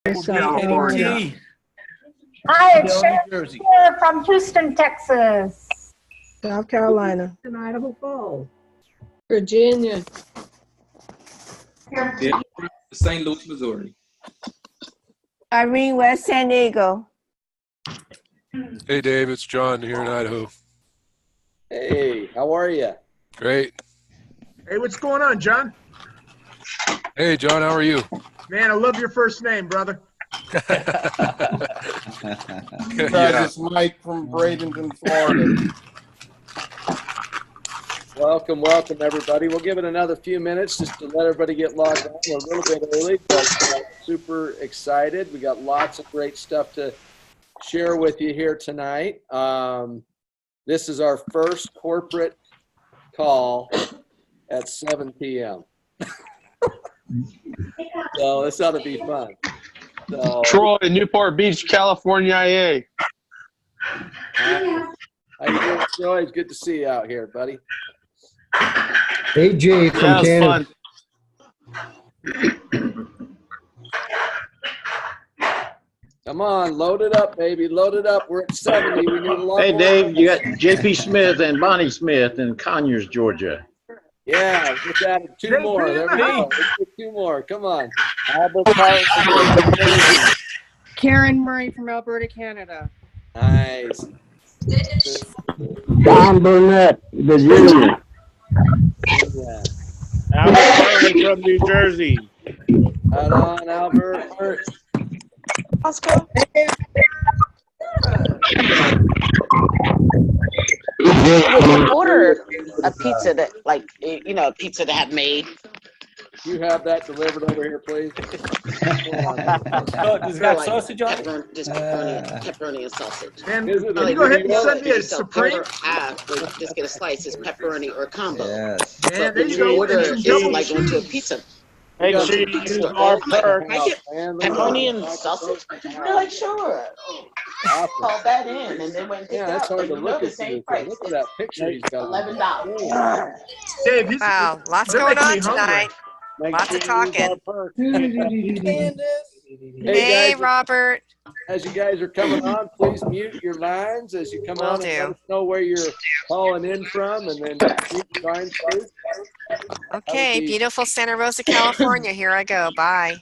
California. Hi, it's New Sharon Jersey. here from Houston, Texas. South Carolina. Idaho Falls. Virginia. St. Louis, Missouri. Irene, West San Diego. Hey, Dave, it's John here in Idaho. Hey, how are you? Great. Hey, what's going on, John? Hey, John, how are you? Man, I love your first name, brother. Yeah. It's Mike from Bradenton, Florida. Welcome, everybody. We'll give it another few minutes just to let everybody get logged on. We're a little bit early, but super excited. We got lots of great stuff to share with you here tonight. This is our first corporate call at 7 p.m. So this ought to be fun. So, Troy, Newport Beach, California, IA. how you doing, Troy? It's good to see you out here, buddy. AJ from Yeah, Canada. Come on, load it up, baby. Load it up. We're at 70. We need a lot Hey, more. Dave, you got JP Smith and Bonnie Smith in Conyers, Georgia. Yeah, just added two JP more. in There the we go. house. Let's get two more. Come on. Karen Murray from Alberta, Canada. Nice. Don Burnett, Virginia. Yeah. Albert from New Jersey. Right on, Albert. Oscar. Order a pizza that, like, you know, a pizza to have made. You have that delivered over here, please. Does it have sausage on it? Just pepperoni and sausage. Man, Is can it you go ahead and send me a So Supreme? order half, but just get a slice. It's pepperoni or combo. Yes. Man, So there the you go. order And some is double like going to a cheese. pizza. Hey, Yeah. cheese, our perk. I get pepperoni and sausage. They're like, sure. Call that in, and they went and picked Yeah, it that's up. hard But to you know look the at. same price. Look at that picture he's got. $11. Dave, he's, Wow, lots they're going making on me hungry. tonight. Make Lots sure of you use talking. our perk. Hey, guys, Robert. as you guys are coming on, please mute your lines as you come Will on and let do. us know where you're calling in from, and then mute your lines, please. Okay, be- beautiful Santa Rosa, California. Here I go. Bye.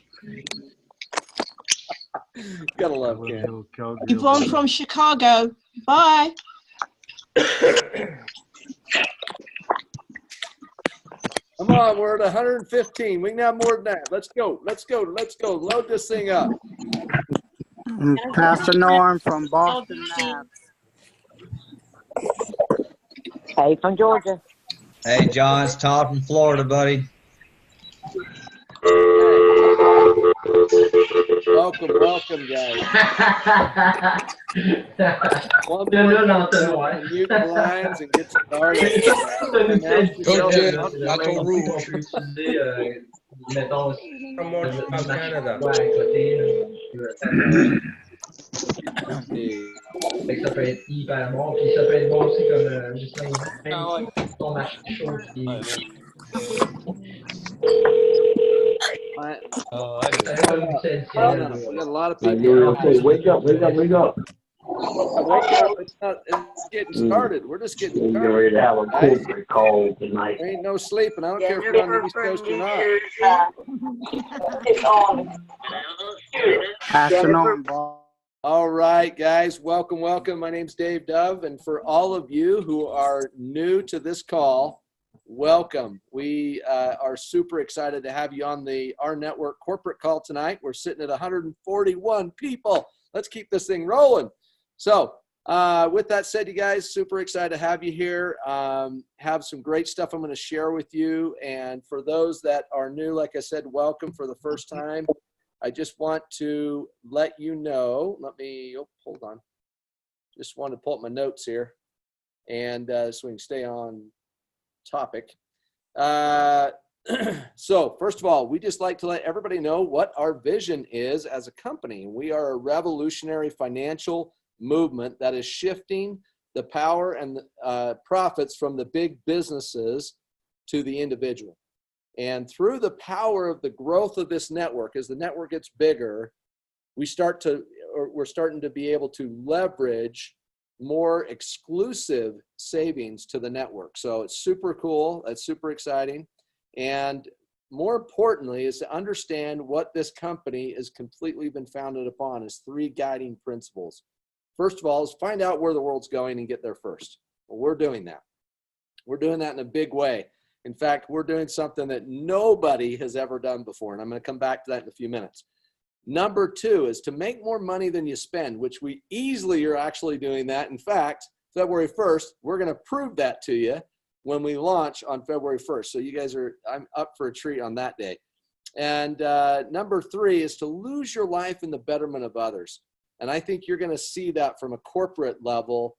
Gotta love Ken. Yvonne from Chicago. Bye. Come on, we're at 115. We can have more than that. Let's go. Let's go. Let's go. Load this thing up. Pastor Norm from Boston, Mass. Hey, from Georgia. Hey, John, it's Todd from Florida, buddy. Welcome, guys. One more mute the lines and get started. Go, Jim. Not ton rouge. From Canada. Ça peut être hyper bon, puis ça peut être bon aussi comme Justin, même ton marché chaud qui We got a lot of people. Wake up. Wake up. It's getting started. We're just getting We're started. ready to have a corporate call tonight. There ain't no sleeping. I don't care if you're on the East Coast or not. Pastor Norm. All right, guys. Welcome. My name's Dave Dove. And for all of you who are new to this call, welcome. We are super excited to have you on the rNetwork corporate call tonight. We're sitting at 141 people. Let's keep this thing rolling. So with that said, you guys, super excited to have you here. Have some great stuff I'm going to share with you. And for those that are new, like I said, welcome for the first time. I just want to let you know, hold on. Just want to pull up my notes here and so we can stay on topic. So first of all, we just like to let everybody know what our vision is as a company. We are a revolutionary financial movement that is shifting the power and profits from the big businesses to the individual. And through the power of the growth of this network, as the network gets bigger, we're starting to be able to leverage more exclusive savings to the network. So it's super cool. That's super exciting. And more importantly is to understand what this company has completely been founded upon is 3 guiding principles. First of all is find out where the world's going and get there first. Well, we're doing that. We're doing that in a big way. In fact, we're doing something that nobody has ever done before. And I'm going to come back to that in a few minutes. Number 2 is to make more money than you spend, which we easily are actually doing that. In fact, February 1st, we're going to prove that to you when we launch on February 1st. So you guys I'm up for a treat on that day. And number 3 is to lose your life in the betterment of others. And I think you're going to see that from a corporate level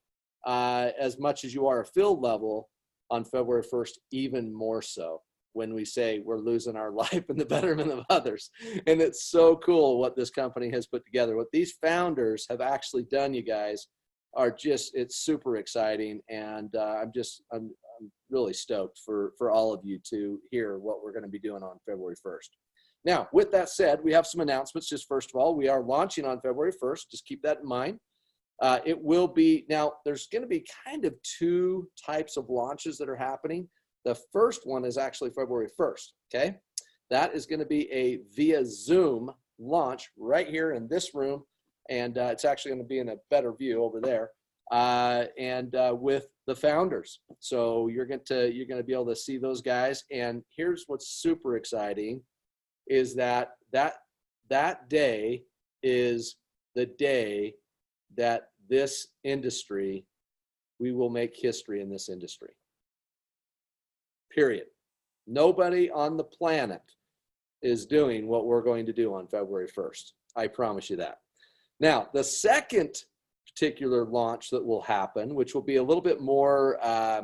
as much as you are a field level on February 1st, even more so when we say we're losing our life in the betterment of others. And it's so cool what this company has put together. What these founders have actually done, you guys, are just, it's super exciting. And I'm really stoked for all of you to hear what we're going to be doing on February 1st. Now, with that said, we have some announcements. Just first of all, we are launching on February 1st. Just keep that in mind. It will be, now there's going to be kind of 2 types of launches that are happening. The first one is actually February 1st, okay? That is going to be a via Zoom launch right here in this room. And it's actually going to be in a better view over there. With the founders. So you're going to be able to see those guys. And here's what's super exciting is that day is the day that this industry, we will make history in this industry. Period. Nobody on the planet is doing what we're going to do on February 1st. I promise you that. Now, the second particular launch that will happen, which will be a little bit more, I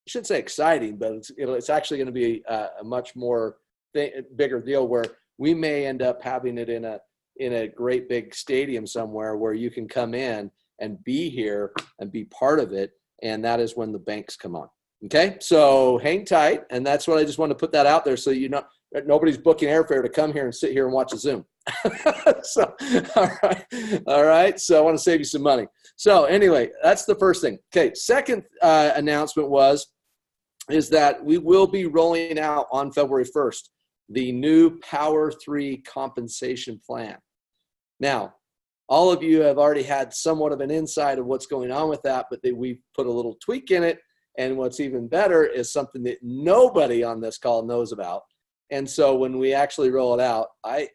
shouldn't say exciting, but it's actually going to be a much more bigger deal where we may end up having it in a great big stadium somewhere where you can come in and be here and be part of it. And that is when the banks come on. Okay, so hang tight. And that's what I just want to put that out there so you know nobody's booking airfare to come here and sit here and watch a Zoom. So, all right. So I want to save you some money. So anyway, that's the first thing. Okay, second announcement is that we will be rolling out on February 1st the new Power 3 compensation plan. Now, all of you have already had somewhat of an insight of what's going on with that, but we've put a little tweak in it. And what's even better is something that nobody on this call knows about. And so when we actually roll it out, I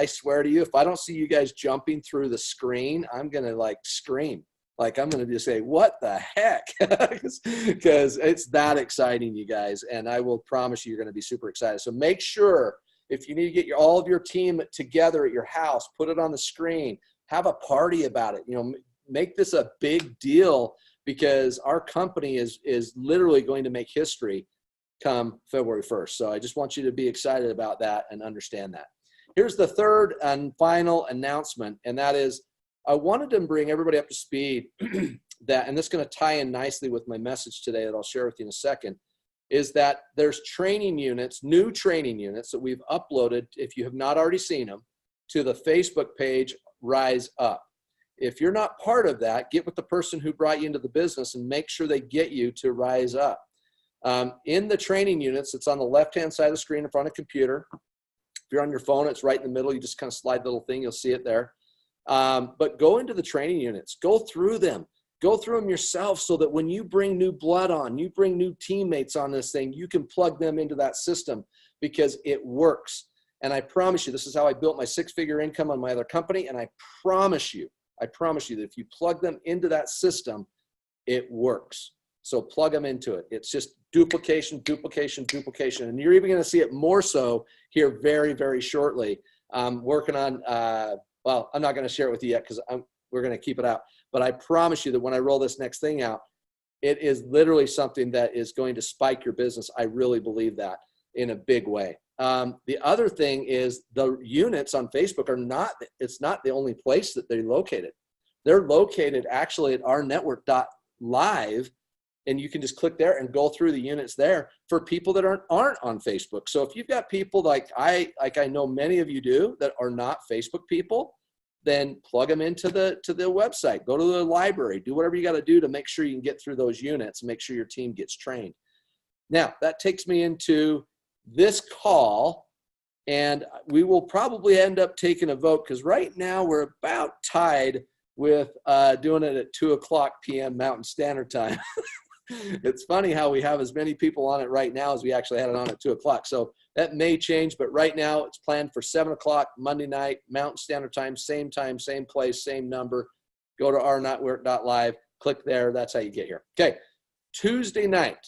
swear to you, if I don't see you guys jumping through the screen, I'm going to like scream. Like I'm going to just say, what the heck? Because it's that exciting, you guys. And I will promise you, you're going to be super excited. So make sure if you need to get all of your team together at your house, put it on the screen, have a party about it. You know, make this a big deal because our company is literally going to make history come February 1st. So I just want you to be excited about that and understand that. Here's the third and final announcement, and that is I wanted to bring everybody up to speed that, and this is going to tie in nicely with my message today that I'll share with you in a second, is that there's training units, new training units that we've uploaded, if you have not already seen them, to the Facebook page Rise Up. If you're not part of that, get with the person who brought you into the business and make sure they get you to Rise Up. In the training units, it's on the left-hand side of the screen in front of the computer. If you're on your phone, it's right in the middle. You just kind of slide the little thing. You'll see it there. But go into the training units. Go through them. Go through them yourself so that when you bring new blood on, you bring new teammates on this thing, you can plug them into that system because it works. And I promise you, this is how I built my 6-figure income on my other company. And I promise you that if you plug them into that system, it works. So plug them into it. It's just duplication, duplication, duplication. And you're even going to see it more so here very, very shortly. I'm working on, well, I'm not going to share it with you yet because we're going to keep it out. But I promise you that when I roll this next thing out, it is literally something that is going to spike your business. I really believe that in a big way. The other thing is the units on Facebook are not, it's not the only place that they're located. They're located actually at rNetwork.live, and you can just click there and go through the units there for people that aren't on Facebook. So if you've got people like I know many of you do that are not Facebook people, then plug them into the website. Go to the library. Do whatever you got to do to make sure you can get through those units and make sure your team gets trained. Now, that takes me into this call, and we will probably end up taking a vote because right now we're about tied with doing it at 2:00 p.m. Mountain Standard Time. It's funny how we have as many people on it right now as we actually had it on at 2:00. So that may change, but right now it's planned for 7:00 Monday night, Mountain Standard Time, same place, same number. Go to rNetwork.live, click there. That's how you get here. Okay, Tuesday night,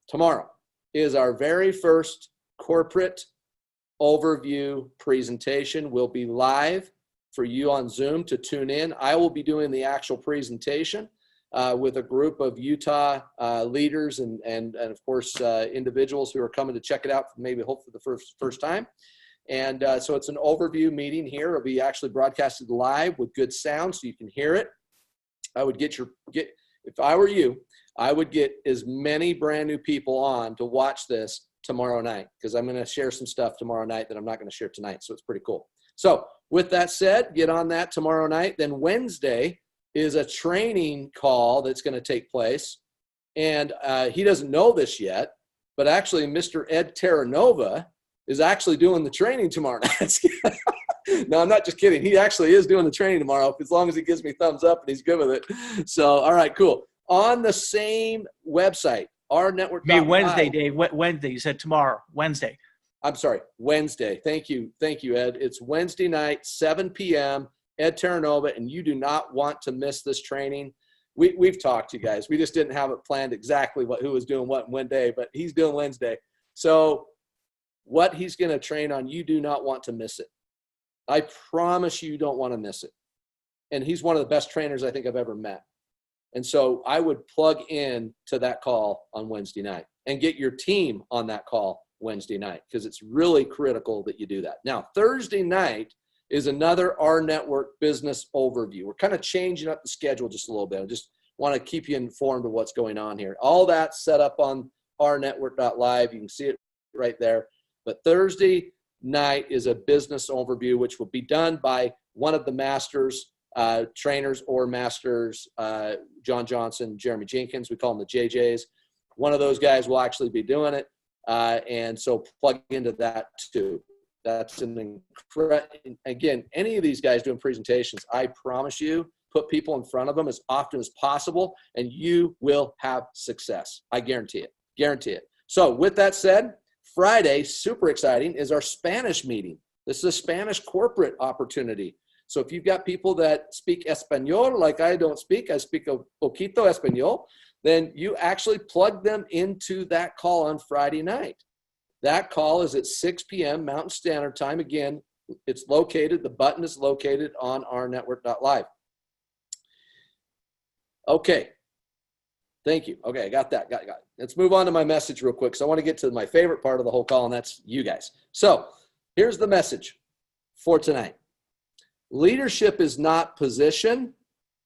tomorrow, is our very first corporate overview presentation. We'll be live for you on Zoom to tune in. I will be doing the actual presentation with a group of Utah leaders and of course individuals who are coming to check it out for maybe hopefully the first time. And so it's an overview meeting here. It'll be actually broadcasted live with good sound so you can hear it. I would if I were you, I would get as many brand new people on to watch this tomorrow night because I'm going to share some stuff tomorrow night that I'm not going to share tonight. So it's pretty cool. So with that said, get on that tomorrow night. Then Wednesday is a training call that's going to take place. And he doesn't know this yet, but actually Mr. Ed Terranova is actually doing the training tomorrow night. No, I'm not just kidding. He actually is doing the training tomorrow as long as he gives me thumbs up and he's good with it. So, all right, cool. On the same website, rNetwork. Wednesday, Dave. Wednesday. You said tomorrow. Wednesday. I'm sorry, Wednesday. Thank you, Ed. It's Wednesday night, 7 p.m., Ed Terranova, and you do not want to miss this training. We've talked to you guys. We just didn't have it planned exactly who was doing what one day, but he's doing Wednesday. So what he's going to train on, you do not want to miss it. I promise you don't want to miss it. And he's one of the best trainers I think I've ever met. And so I would plug in to that call on Wednesday night and get your team on that call Wednesday night because it's really critical that you do that. Now, Thursday night is another rNetwork business overview. We're kind of changing up the schedule just a little bit. I just want to keep you informed of what's going on here. All that's set up on rNetwork.live. You can see it right there. But Thursday night is a business overview, which will be done by one of the masters, trainers or masters, John Johnson, Jeremy Jenkins. We call them the JJs. One of those guys will actually be doing it. And so plug into that too. That's an again, any of these guys doing presentations, I promise you, put people in front of them as often as possible and you will have success. I guarantee it. Guarantee it. So with that said, Friday, super exciting, is our Spanish meeting. This is a Spanish corporate opportunity. So if you've got people that speak Espanol, like I don't speak, I speak a poquito Espanol, then you actually plug them into that call on Friday night. That call is at 6 p.m. Mountain Standard Time. Again, it's located, the button is located on rNetwork.live. Okay. Thank you. Okay, I got that. Got it. Let's move on to my message real quick. So I want to get to my favorite part of the whole call, and that's you guys. So here's the message for tonight. Leadership is not position.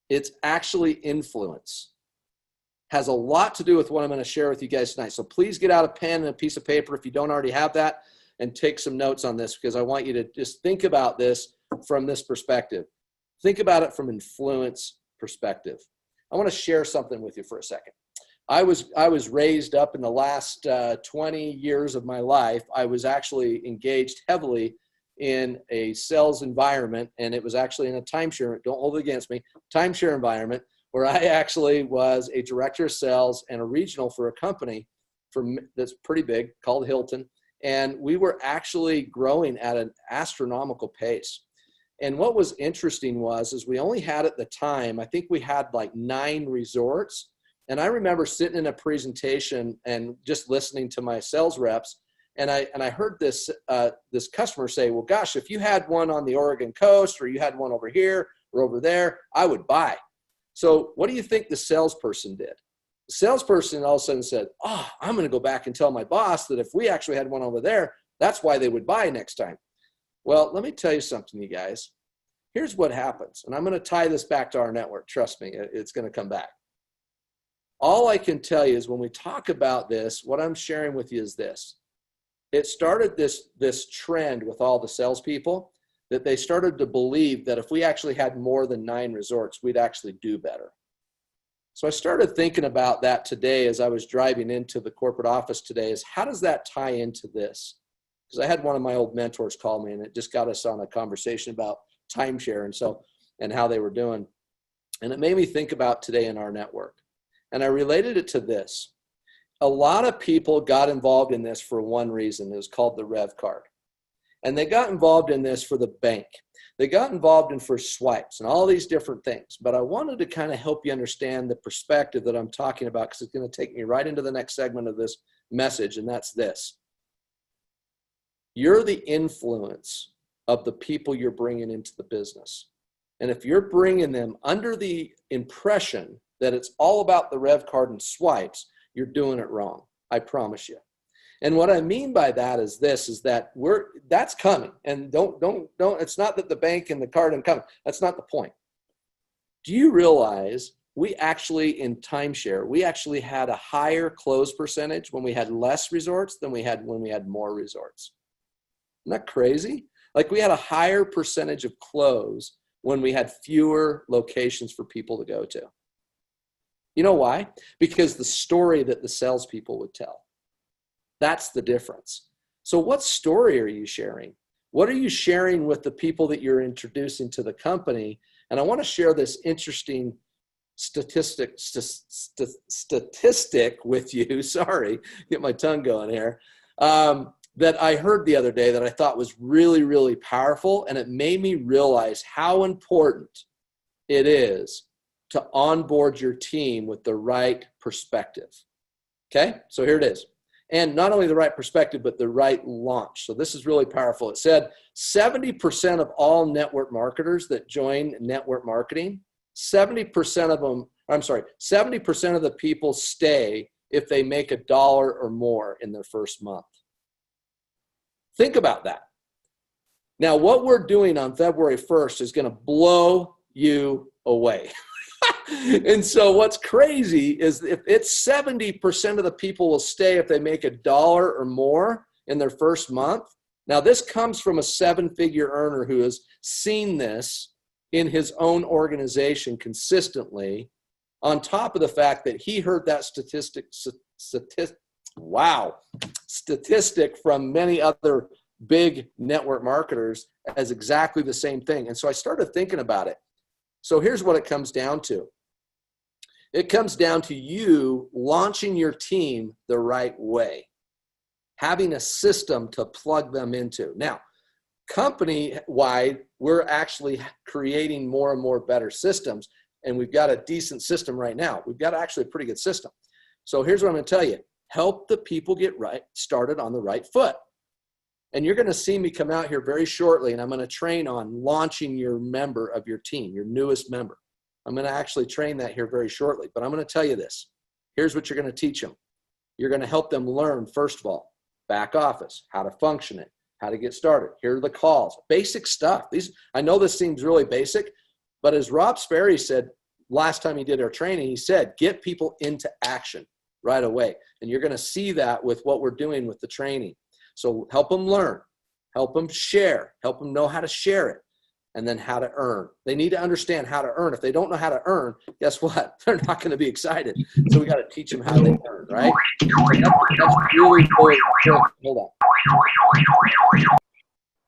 It's actually influence. Has a lot to do with what I'm going to share with you guys tonight. So please get out a pen and a piece of paper if you don't already have that and take some notes on this because I want you to just think about this from this perspective. Think about it from influence perspective. I want to share something with you for a second. I was raised up in the last 20 years of my life. I was actually engaged heavily in a sales environment, and it was actually in a timeshare, don't hold it against me, timeshare environment, where I actually was a director of sales and a regional for a company that's pretty big called Hilton. And we were actually growing at an astronomical pace. And what was interesting is we only had at the time, I think we had like 9 resorts. And I remember sitting in a presentation and just listening to my sales reps. And I heard this customer say, well, gosh, if you had one on the Oregon coast or you had one over here or over there, I would buy. So what do you think the salesperson did? The salesperson all of a sudden said, oh, I'm going to go back and tell my boss that if we actually had one over there, that's why they would buy next time. Well, let me tell you something, you guys. Here's what happens. And I'm going to tie this back to rNetwork. Trust me, it's going to come back. All I can tell you is when we talk about this, what I'm sharing with you is this. It started this trend with all the salespeople that they started to believe that if we actually had more than 9 resorts, we'd actually do better. So I started thinking about that today as I was driving into the corporate office today, is how does that tie into this? Because I had one of my old mentors call me, and it just got us on a conversation about timeshare and how they were doing. And it made me think about today in our network. And I related it to this. A lot of people got involved in this for one reason. It was called the revvcard. And they got involved in this for the bank. They got involved in for swipes and all these different things. But I wanted to kind of help you understand the perspective that I'm talking about, because it's going to take me right into the next segment of this message, and that's this. You're the influence of the people you're bringing into the business. And if you're bringing them under the impression that it's all about the revvcard and swipes, you're doing it wrong. I promise you. And what I mean by that is this, is that that's coming. And don't, it's not that the bank and the card aren't coming. That's not the point. Do you realize we actually, in timeshare, we actually had a higher close percentage when we had less resorts than we had when we had more resorts? Isn't that crazy? Like, we had a higher percentage of close when we had fewer locations for people to go to. You know why? Because the story that the salespeople would tell. That's the difference. So what story are you sharing? What are you sharing with the people that you're introducing to the company? And I want to share this interesting statistic with you. Sorry, get my tongue going here. That I heard the other day that I thought was really, really powerful. And it made me realize how important it is to onboard your team with the right perspective. Okay, so here it is. And not only the right perspective, but the right launch. So this is really powerful. It said 70% of all network marketers that join network marketing, 70% of them, 70% of the people stay if they make $1 or more in their first month. Think about that. Now, what we're doing on February 1st is going to blow you away. And so what's crazy is if it's 70% of the people will stay if they make $1 or more in their first month. Now, this comes from a 7-figure earner who has seen this in his own organization consistently, on top of the fact that he heard that statistic from many other big network marketers as exactly the same thing. And so I started thinking about it. So here's what it comes down to. It comes down to you launching your team the right way, having a system to plug them into. Now, company-wide, we're actually creating more and more better systems, and we've got a decent system right now. We've got actually a pretty good system. So here's what I'm going to tell you. Help the people get started on the right foot. And you're going to see me come out here very shortly, and I'm going to train on launching your member of your team, your newest member. I'm going to actually train that here very shortly. But I'm going to tell you this. Here's what you're going to teach them. You're going to help them learn, first of all, back office, how to function it, how to get started. Here are the calls, basic stuff. I know this seems really basic, but as Rob Sperry said last time he did our training, he said, get people into action right away. And you're going to see that with what we're doing with the training. So help them learn, help them share, help them know how to share it, and then how to earn. They need to understand how to earn. If they don't know how to earn, guess what? They're not going to be excited. So we got to teach them how they earn, right? That's really, really important. Hold on.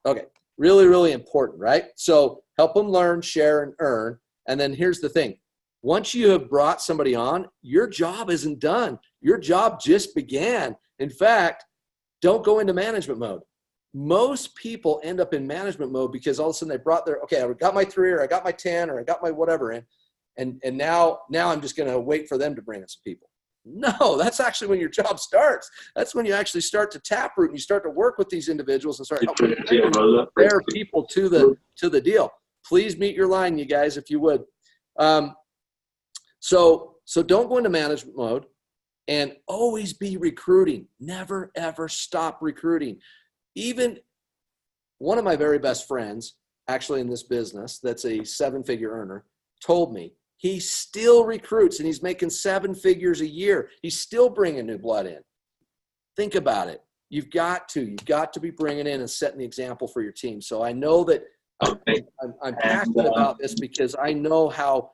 Okay, really, really important, right? So help them learn, share, and earn. And then here's the thing. Once you have brought somebody on, your job isn't done. Your job just began. In fact, don't go into management mode. Most people end up in management mode because all of a sudden they brought their, okay, I got my 3 or I got my 10 or I got my whatever in, and now I'm just going to wait for them to bring in some people. No, that's actually when your job starts. That's when you actually start to taproot and you start to work with these individuals and start helping their people to the deal. Please meet your line, you guys, if you would. So don't go into management mode. And always be recruiting. Never, ever stop recruiting. Even one of my very best friends, actually in this business, that's a 7-figure earner, told me he still recruits and he's making 7 figures a year. He's still bringing new blood in. Think about it. You've got to be bringing in and setting the example for your team. So I know that I'm passionate about this because I know how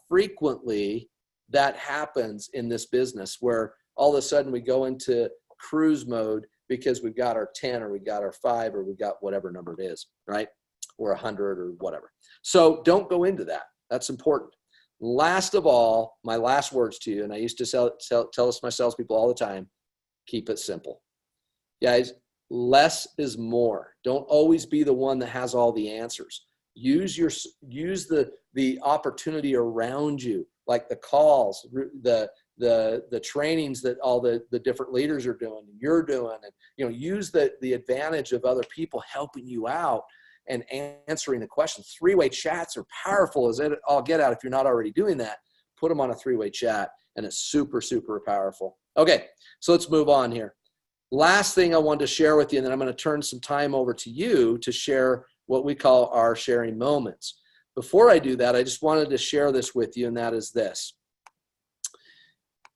frequently that happens in this business, where all of a sudden we go into cruise mode because we've got our 10 or we got our 5 or we got whatever number it is, right? Or 100 or whatever. So don't go into that. That's important. Last of all, my last words to you, and I used to tell this to my salespeople all the time, keep it simple. Guys, less is more. Don't always be the one that has all the answers. Use the opportunity around you, like the calls, the trainings that all the different leaders are doing, and you're doing, and use the advantage of other people helping you out and answering the questions. Three-way chats are powerful as all get out. If you're not already doing that, put them on a three-way chat, and it's super, super powerful. Okay, so let's move on here. Last thing I wanted to share with you, and then I'm going to turn some time over to you to share what we call our sharing moments. Before I do that, I just wanted to share this with you, and that is this.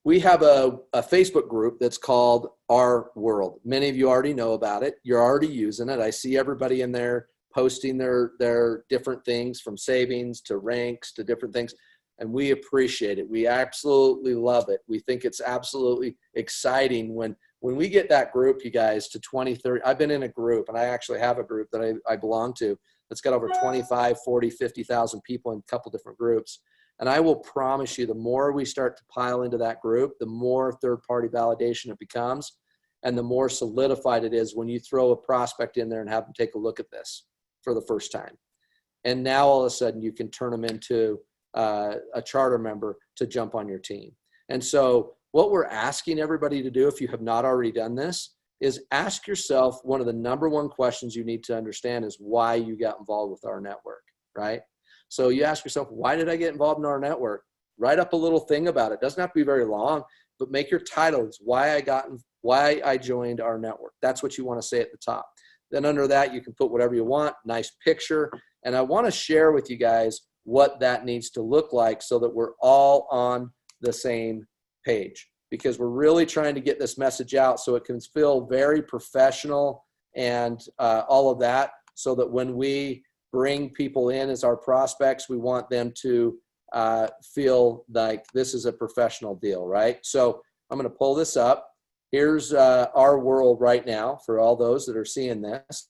We have a Facebook group that's called Our World. Many of you already know about it. You're already using it. I see everybody in there posting their different things, from savings to ranks to different things, and we appreciate it. We absolutely love it. We think it's absolutely exciting when we get that group, you guys, to 20, 30. I've been in a group, and I actually have a group that I belong to that's got over 25, 40, 50,000 people in a couple different groups. And I will promise you, the more we start to pile into that group, the more third-party validation it becomes, and the more solidified it is when you throw a prospect in there and have them take a look at this for the first time. And now all of a sudden you can turn them into a charter member to jump on your team. And so what we're asking everybody to do, if you have not already done this, is ask yourself, one of the number one questions you need to understand is why you got involved with our network, right? So you ask yourself, why did I get involved in our network? Write up a little thing about it. Doesn't have to be very long, but make your titles why I joined our network. That's what you want to say at the top. Then under that, you can put whatever you want, nice picture. And I want to share with you guys what that needs to look like so that we're all on the same page, because we're really trying to get this message out so it can feel very professional and all of that, so that when we bring people in as our prospects, we want them to feel like this is a professional deal, right? So I'm going to pull this up. Here's our world right now for all those that are seeing this.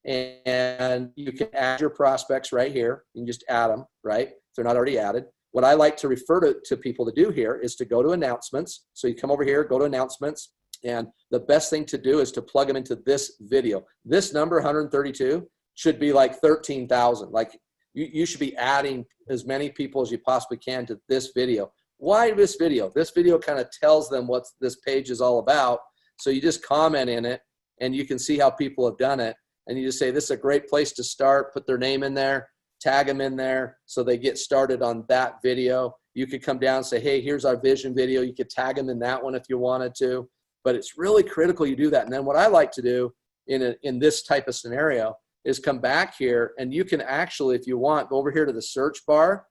And you can add your prospects right here. You can just add them, right? If they're not already added. What I like to refer to people to do here is to go to announcements. So you come over here, go to announcements, and the best thing to do is to plug them into this video. This number, 132, should be like 13,000. Like you should be adding as many people as you possibly can to this video. Why this video? This video kind of tells them what this page is all about. So you just comment in it, and you can see how people have done it. And you just say, this is a great place to start. Put their name in there, tag them in there so they get started on that video. You could come down and say, hey, here's our vision video. You could tag them in that one if you wanted to. But it's really critical you do that. And then what I like to do in this type of scenario is come back here, and you can actually, if you want, go over here to the search bar,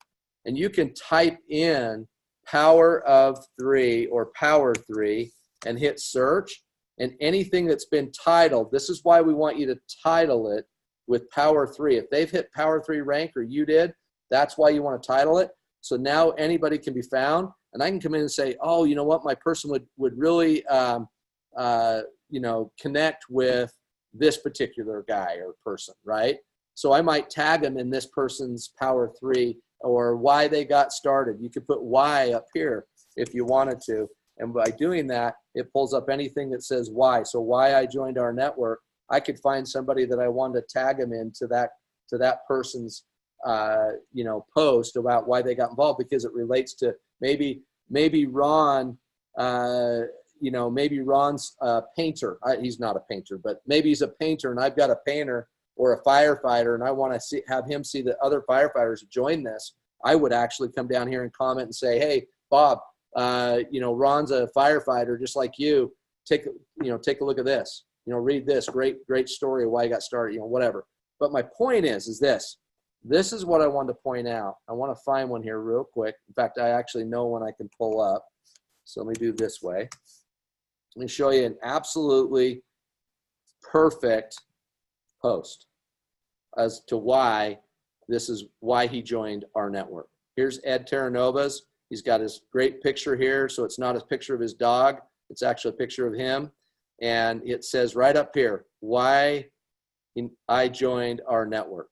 and you can type in Power of 3 or Power 3 and hit search. And anything that's been titled, this is why we want you to title it with Power 3. If they've hit Power 3 rank, or you did, that's why you want to title it. So now anybody can be found, and I can come in and say, oh, you know what, my person would really connect with this particular guy or person, right? So I might tag them in this person's Power 3 or why they got started. You could put why up here if you wanted to. And by doing that, it pulls up anything that says why. So why I joined our network, I could find somebody that I wanted to tag them into that person's post about why they got involved, because it relates to maybe Ron, maybe Ron's a painter. He's not a painter, but maybe he's a painter, and I've got a painter or a firefighter, and I want to have him see that other firefighters join this. I would actually come down here and comment and say, hey, Bob, Ron's a firefighter just like you. Take a look at this. Read this great story of why he got started. Whatever. But my point is this. This is what I wanted to point out. I want to find one here real quick. In fact, I actually know one I can pull up. So let me do this way. Let me show you an absolutely perfect post as to why he joined our network. Here's Ed Terranovas. He's got his great picture here. So it's not a picture of his dog. It's actually a picture of him. And it says right up here, why I joined our network.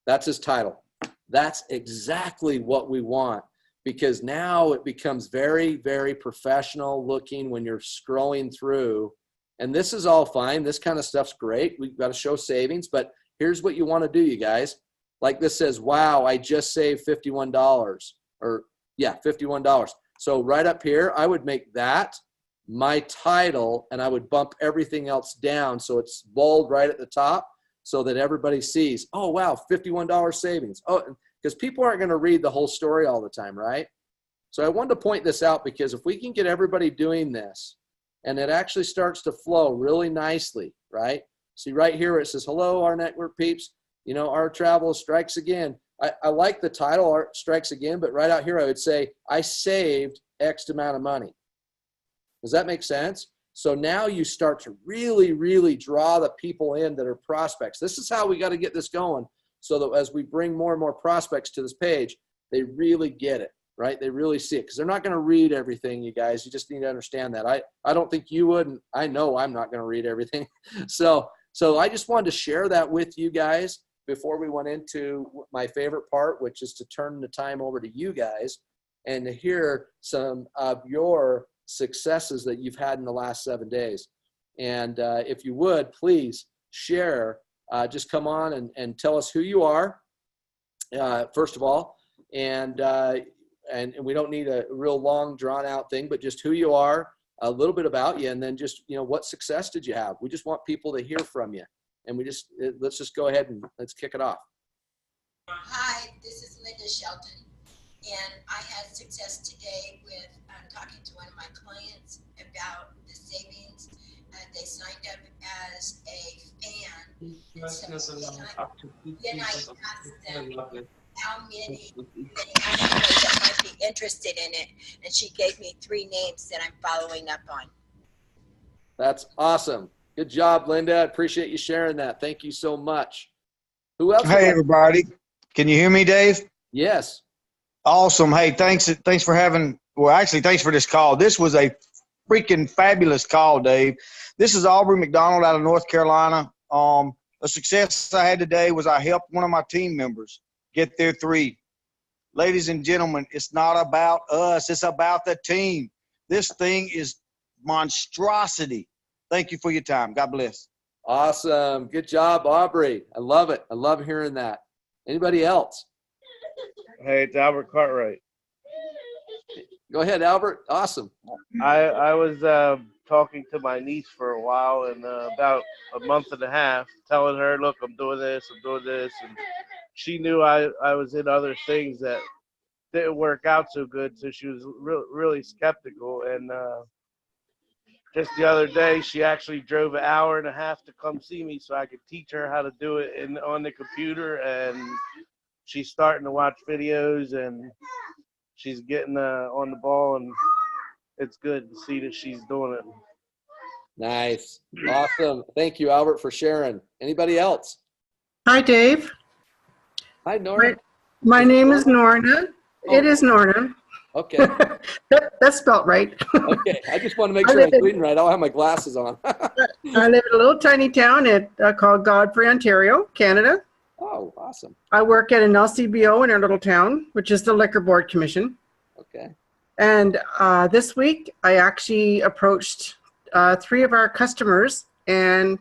That's his title. That's exactly what we want, because now it becomes very, very professional looking when you're scrolling through. And this is all fine. This kind of stuff's great. We've got to show savings, but here's what you want to do, you guys. Like this says, wow, I just saved $51, or yeah, $51. So right up here, I would make that my title, and I would bump everything else down so it's bold right at the top so that everybody sees, oh, wow, $51 savings. Oh, because people aren't going to read the whole story all the time, right? So I wanted to point this out, because if we can get everybody doing this and it actually starts to flow really nicely, right? See right here where it says, hello, our network peeps, you know, our travel strikes again. I like the title, Art Strikes Again, but right out here I would say, I saved X amount of money. Does that make sense? So now you start to really, really draw the people in that are prospects. This is how we got to get this going, so that as we bring more and more prospects to this page, they really get it, right? They really see it, because they're not going to read everything, you guys. You just need to understand that. I don't think you would, and I know I'm not going to read everything. So I just wanted to share that with you guys before we went into my favorite part, which is to turn the time over to you guys and to hear some of your successes that you've had in the last 7 days. And if you would, please share, just come on and tell us who you are, first of all, and we don't need a real long drawn out thing, but just who you are, a little bit about you, and then just, you know, what success did you have? We just want people to hear from you. And let's just go ahead and let's kick it off. Hi, this is Linda Shelton, and I had success today with talking to one of my clients about the savings. They signed up as a fan, and so then I asked them how many that might be interested in it, and she gave me 3 names that I'm following up on. That's awesome. Good job, Linda. I appreciate you sharing that. Thank you so much. Who else? Hey, everybody. Can you hear me, Dave? Yes. Awesome. Hey, thanks for having, well, actually, thanks for this call. This was a freaking fabulous call, Dave. This is Aubrey McDonald out of North Carolina. A success I had today was I helped one of my team members get their 3. Ladies and gentlemen, it's not about us. It's about the team. This thing is monstrosity. Thank you for your time. God bless. Awesome. Good job, Aubrey. I love it. I love hearing that. Anybody else? Hey, it's Albert Cartwright. Go ahead, Albert. Awesome. I was talking to my niece for a while, and about a month and a half, telling her, look, I'm doing this, and she knew I was in other things that didn't work out so good, so she was really skeptical. And just the other day, she actually drove an hour and a half to come see me so I could teach her how to do it on the computer. And she's starting to watch videos, and she's getting on the ball, and it's good to see that she's doing it. Nice. Awesome. Thank you, Albert, for sharing. Anybody else? Hi, Dave. Hi, Norma. My name is Norna. It is Norna. Okay. That's spelled right. Okay. I just want to make sure I'm reading right. I'll have my glasses on. I live in a little tiny town called Godfrey, Ontario, Canada. Oh, awesome. I work at an LCBO in our little town, which is the Liquor Board Commission. Okay. And this week, I actually approached 3 of our customers and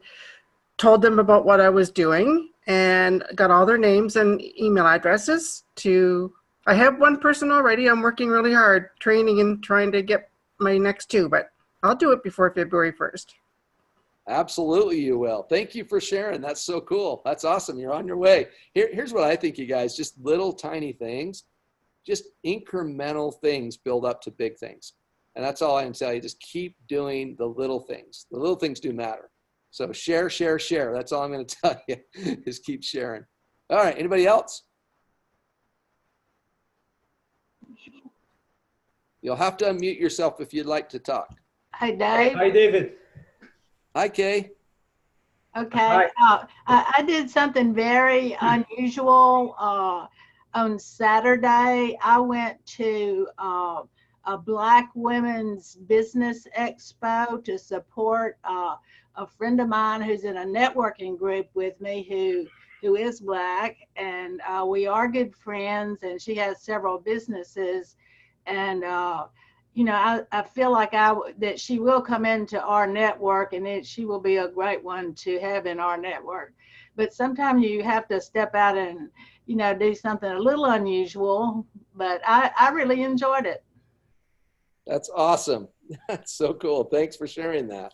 told them about what I was doing, and got all their names and email addresses to, I have 1 person already. I'm working really hard, training and trying to get my next 2, but I'll do it before February 1st. Absolutely, you will. Thank you for sharing. That's so cool. That's awesome. You're on your way. Here's what I think, you guys, just little tiny things, just incremental things build up to big things. And that's all I can tell you. Just keep doing the little things. The little things do matter. So share, share, share. That's all I'm going to tell you, is keep sharing. All right. Anybody else? You'll have to unmute yourself if you'd like to talk. Hi, Dave. Hi, David. Hi, Kay. Okay. I did something very unusual. On Saturday, I went to a Black Women's Business Expo to support a friend of mine who's in a networking group with me who is Black, and we are good friends, and she has several businesses, and you know, I feel like that she will come into our network, and she will be a great one to have in our network. But sometimes you have to step out and, you know, do something a little unusual, but I really enjoyed it. That's awesome. That's so cool. Thanks for sharing that.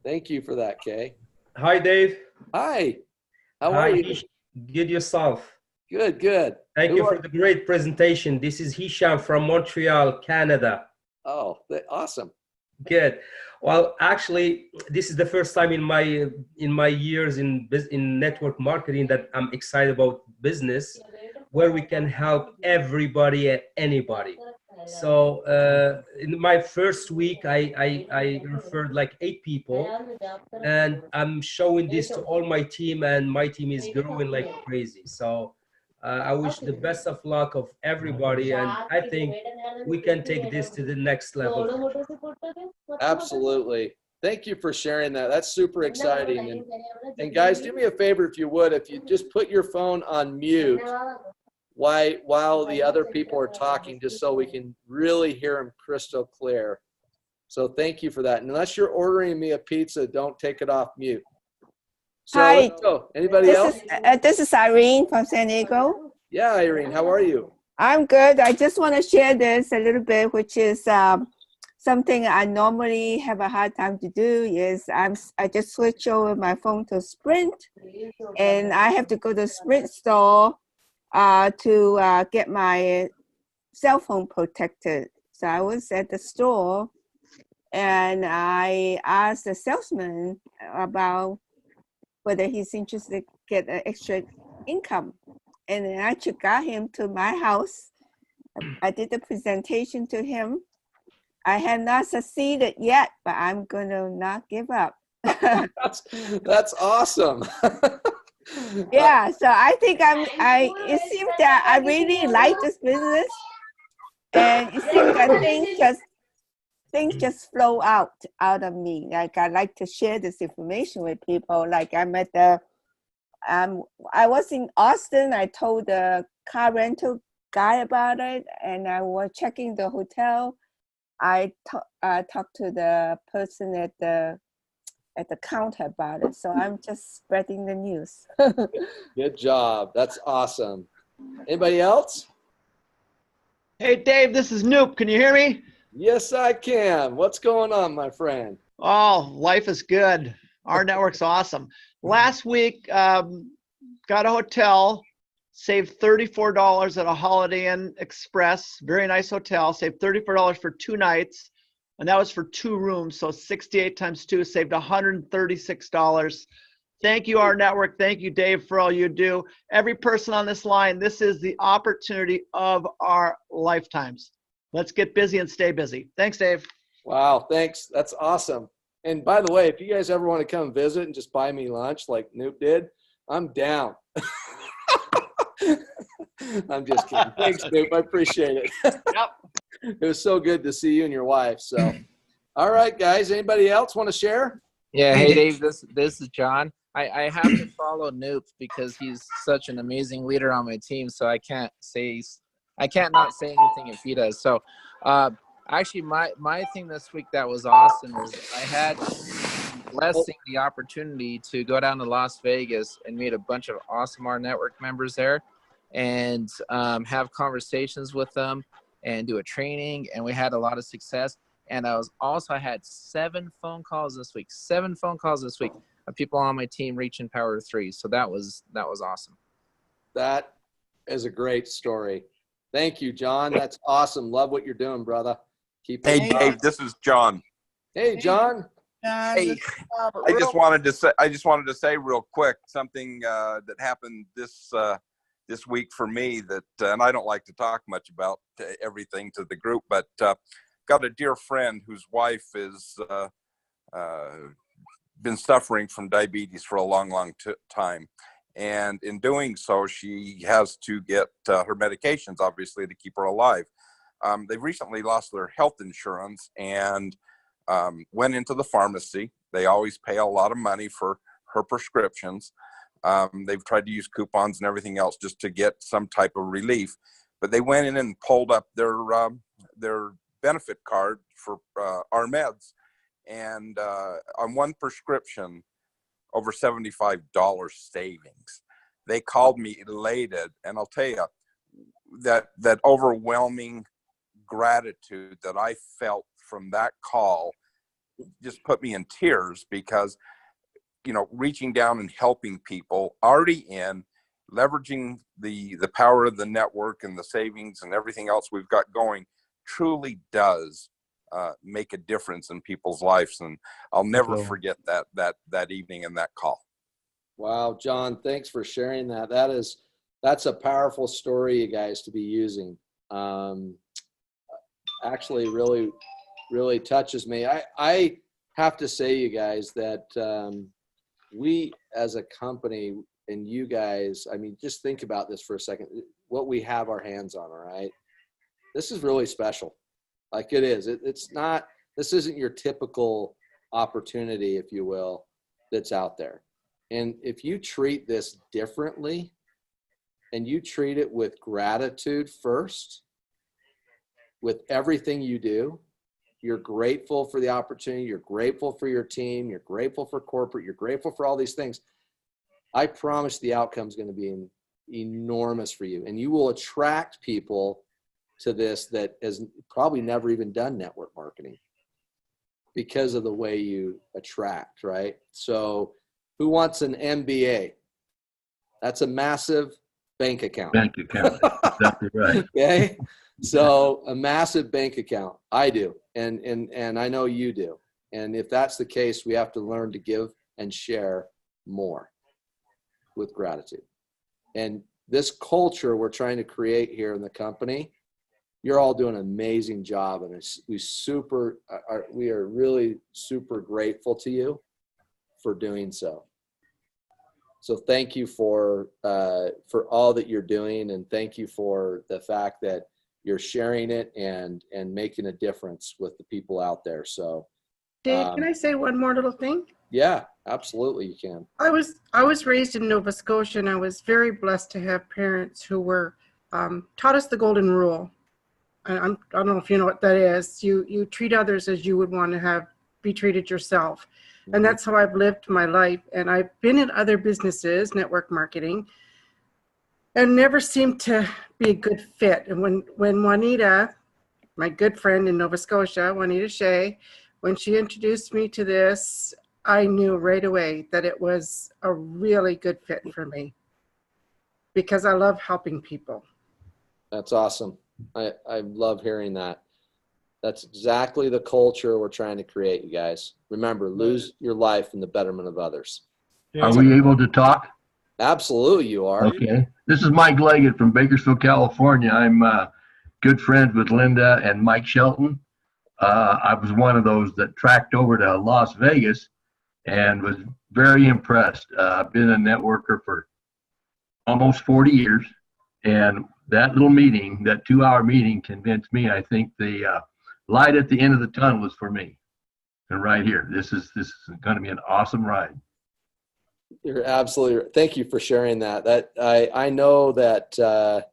Thank you for that, Kay. Hi, Dave. Hi. How are you? Good yourself. Good, good. Thank you for the great presentation. This is Hisham from Montreal, Canada. Oh, awesome. Good. Well, actually, this is the first time in my years in network marketing that I'm excited about business, where we can help everybody and anybody. So in my first week, I referred like 8 people, and I'm showing this to all my team, and my team is growing like crazy. So I wish the best of luck of everybody, and I think we can take this to the next level. Absolutely. Thank you for sharing that. That's super exciting. And guys, do me a favor if you would, if you just put your phone on mute while the other people are talking, just so we can really hear them crystal clear. So thank you for that. And unless you're ordering me a pizza, don't take it off mute. So Hi. let's go. Anybody else? This is Irene from San Diego. Yeah, Irene, how are you? I'm good. I just want to share this a little bit, which is something I normally have a hard time to do. Is I just switch over my phone to Sprint, and I have to go to the Sprint store to get my cell phone protected. So I was at the store, and I asked the salesman about whether he's interested to get an extra income. And then I actually got him to my house. I did the presentation to him. I have not succeeded yet, but I'm going to not give up. That's awesome. Yeah, so I think it seems that I really like this business, and it seems that things just flow out of me. Like I like to share this information with people. Like I'm at the, I was in Austin. I told the car rental guy about it, and I was checking the hotel. I talked to the person at the counter about it. So I'm just spreading the news. Good job. That's awesome. Anybody else? Hey, Dave, this is Noop. Can you hear me? Yes, I can. What's going on, my friend? Oh, life is good. Our network's awesome. Last week, got a hotel, saved $34 at a Holiday Inn Express, very nice hotel, saved $34 for 2 nights, and that was for 2 rooms, so 68 times 2, saved $136. Thank you, our network. Thank you, Dave, for all you do. Every person on this line, this is the opportunity of our lifetimes. Let's get busy and stay busy. Thanks, Dave. Wow, thanks. That's awesome. And by the way, if you guys ever want to come visit and just buy me lunch like Noop did, I'm down. I'm just kidding. Thanks, Noop. I appreciate it. Yep. It was so good to see you and your wife. So, all right, guys. Anybody else want to share? Yeah. Hey, Dave. This is John. I have to follow Noop because he's such an amazing leader on my team. So I can't not say anything if he does. So, actually, my thing this week that was awesome is I had blessing the opportunity to go down to Las Vegas and meet a bunch of awesome R Network members there, and have conversations with them and do a training. And we had a lot of success. And I had 7 phone calls this week. 7 phone calls this week of people on my team reaching Power 3. So that was awesome. That is a great story. Thank you, John. That's awesome. Love what you're doing, brother. Keep it Hey, Dave, this is John. Hey, John. Hey, I just wanted to say real quick something that happened this week for me that, and I don't like to talk much about everything to the group, but got a dear friend whose wife is been suffering from diabetes for a long time. And in doing so, she has to get her medications, obviously, to keep her alive. They've recently lost their health insurance and went into the pharmacy. They always pay a lot of money for her prescriptions. They've tried to use coupons and everything else just to get some type of relief. But they went in and pulled up their benefit card for our meds. And on one prescription, over $75 savings. They called me elated, and I'll tell you that overwhelming gratitude that I felt from that call just put me in tears, because reaching down and helping people already in, leveraging the power of the network and the savings and everything else we've got going truly does make a difference in people's lives. And I'll never forget that evening and that call. Wow, John, thanks for sharing that. That's a powerful story, you guys, to be using. Actually really, really touches me. I have to say, you guys, that we as a company, and you guys, I mean, just think about this for a second, what we have our hands on, all right? This is really special. Like it is. It's not, this isn't your typical opportunity, if you will, that's out there. And if you treat this differently and you treat it with gratitude first, with everything you do, you're grateful for the opportunity, you're grateful for your team, you're grateful for corporate, you're grateful for all these things. I promise the outcome is going to be enormous for you. And you will attract people to this that has probably never even done network marketing because of the way you attract, right? So who wants an MBA? That's a massive bank account. Bank account, exactly right. Okay, so a massive bank account. I do, and I know you do. And if that's the case, we have to learn to give and share more with gratitude. And this culture we're trying to create here in the company, you're all doing an amazing job, and we are really super grateful to you for doing so. So thank you for all that you're doing, and thank you for the fact that you're sharing it and making a difference with the people out there. So, Dave, can I say one more little thing? Yeah, absolutely, you can. I was raised in Nova Scotia, and I was very blessed to have parents who were taught us the golden rule. I don't know if you know what that is. You treat others as you would want to be treated yourself. And that's how I've lived my life. And I've been in other businesses, network marketing, and never seemed to be a good fit. And when Juanita, my good friend in Nova Scotia, Juanita Shea, when she introduced me to this, I knew right away that it was a really good fit for me because I love helping people. That's awesome. I love hearing that. That's exactly the culture we're trying to create, you guys. Remember, lose your life in the betterment of others. Are we able to talk? Absolutely, you are. Okay. This is Mike Leggett from Bakersfield, California. I'm good friends with Linda and Mike Shelton. I was one of those that tracked over to Las Vegas and was very impressed. I've been a networker for almost 40 years. And that little meeting, that 2-hour meeting, convinced me. I think the light at the end of the tunnel is for me. And right here, this is going to be an awesome ride. You're absolutely right. Thank you for sharing that. That I know that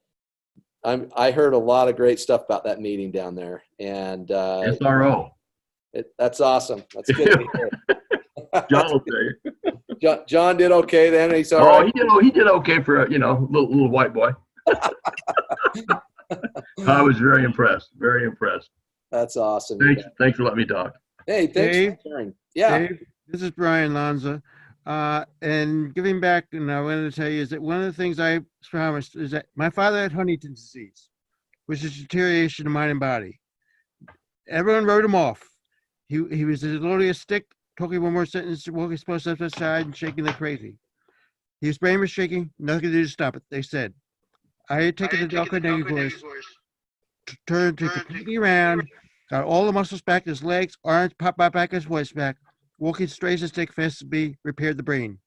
I heard a lot of great stuff about that meeting down there. And SRO. That's awesome. That's good to hear. John will say. John did okay then. He's all right. He did okay for a little white boy. I was very impressed. Very impressed. That's awesome. Thanks for letting me talk. Hey, thanks Dave, for sharing. Yeah. Dave, this is Brian Lanza. And giving back, and I wanted to tell you is that one of the things I promised is that my father had Huntington's disease, which is deterioration of mind and body. Everyone wrote him off. He was literally a stick, talking one more sentence, walking supposed to the side and shaking like crazy. His brain was shaking, nothing to do to stop it. They said, I had taken the Delco negative voice, turned to completely around, got all the muscles back, his legs, arms, popped back his voice back, walking straight as a stick, fast as be, repaired the brain.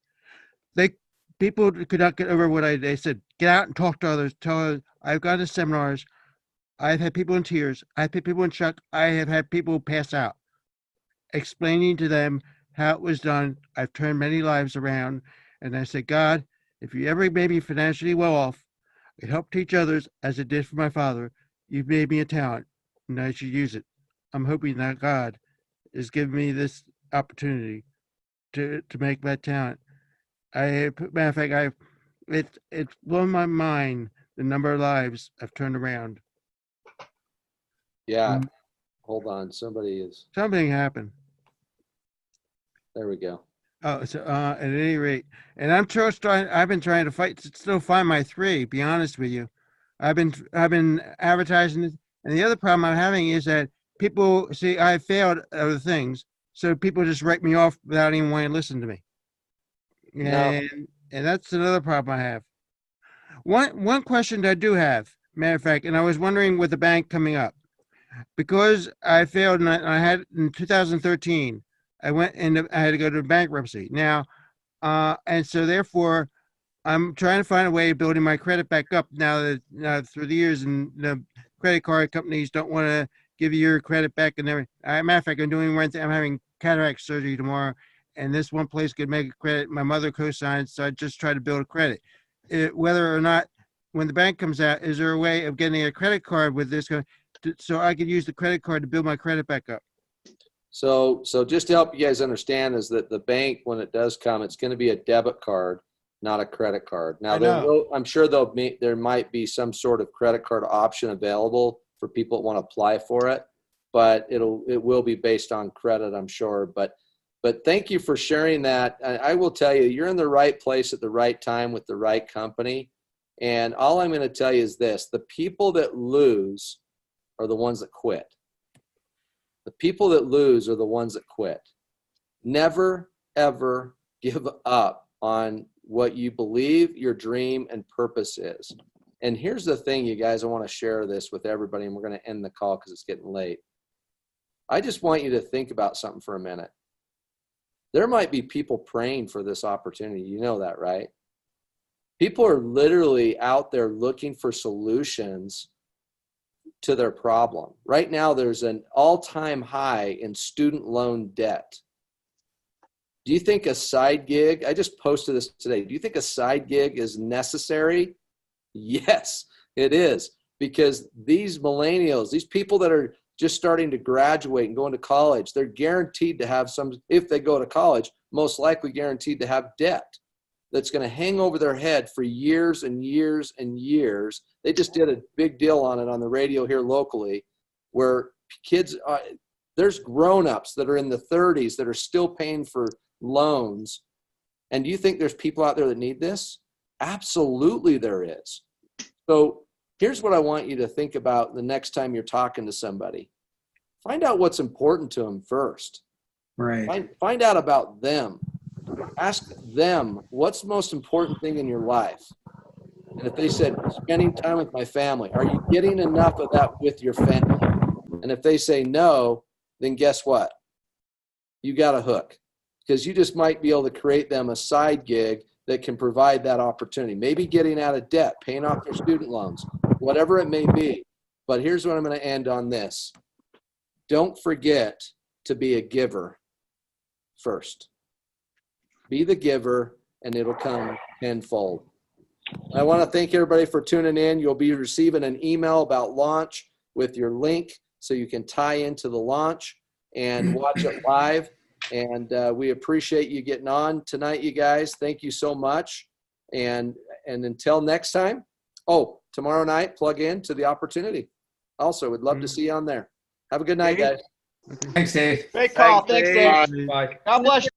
People could not get over what they said. Get out and talk to others. Tell others. I've gone to seminars. I've had people in tears. I've had people in shock. I have had people pass out. Explaining to them how it was done. I've turned many lives around. And I said, God, if you ever made me financially well off, I help teach others as it did for my father. You've made me a talent, and I should use it. I'm hoping that God is giving me this opportunity to make that talent. Matter of fact, it's blown my mind the number of lives I've turned around. Yeah. Hold on. Something happened. There we go. Oh, so at any rate, and I've been trying to still find my 3. Be honest with you, I've been advertising this, and the other problem I'm having is that people see I failed other things, so people just write me off without even wanting to listen to me. And that's another problem I have. One question that I do have, matter of fact, and I was wondering with the bank coming up, because I failed and I had in 2013, I went and I had to go to bankruptcy now, and so therefore, I'm trying to find a way of building my credit back up now that through the years, and the credit card companies don't want to give you your credit back and everything. Matter of fact, I'm having cataract surgery tomorrow, and this one place could make a credit. My mother co-signed, so I just try to build a credit. Whether or not, when the bank comes out, is there a way of getting a credit card with this, so I could use the credit card to build my credit back up? So just to help you guys understand is that the bank, when it does come, it's going to be a debit card, not a credit card. Now, I'm sure there might be some sort of credit card option available for people that want to apply for it, but it will be based on credit, I'm sure. But thank you for sharing that. I will tell you, you're in the right place at the right time with the right company. And all I'm going to tell you is this: the people that lose are the ones that quit. The people that lose are the ones that quit. Never, ever give up on what you believe your dream and purpose is. And here's the thing, you guys, I want to share this with everybody, and we're going to end the call because it's getting late. I just want you to think about something for a minute. There might be people praying for this opportunity. You know that, right? People are literally out there looking for solutions to their problem. Right now, there's an all-time high in student loan debt. Do you think a side gig, I just posted this today, do you think a side gig is necessary? Yes, it is. Because these millennials, these people that are just starting to graduate and going to college, they're guaranteed to have some, if they go to college, most likely guaranteed to have debt that's going to hang over their head for years and years and years. They just did a big deal on it on the radio here locally, where kids, there's grown-ups that are in the 30s that are still paying for loans. And do you think there's people out there that need this? Absolutely there is. So here's what I want you to think about the next time you're talking to somebody. Find out what's important to them first. Right. Find out about them. Ask them, what's the most important thing in your life? And if they said, spending time with my family, are you getting enough of that with your family? And if they say no, then guess what? You got a hook, because you just might be able to create them a side gig that can provide that opportunity. Maybe getting out of debt, paying off their student loans, whatever it may be. But here's what I'm going to end on this. Don't forget to be a giver first. Be the giver, and it'll come tenfold. I want to thank everybody for tuning in. You'll be receiving an email about launch with your link so you can tie into the launch and watch it live. And we appreciate you getting on tonight, you guys. Thank you so much. And until next time, tomorrow night, plug in to the opportunity. Also, we'd love to see you on there. Have a good night, guys. Thanks, Dave. Great call. Thanks, Dave. Bye. God bless you.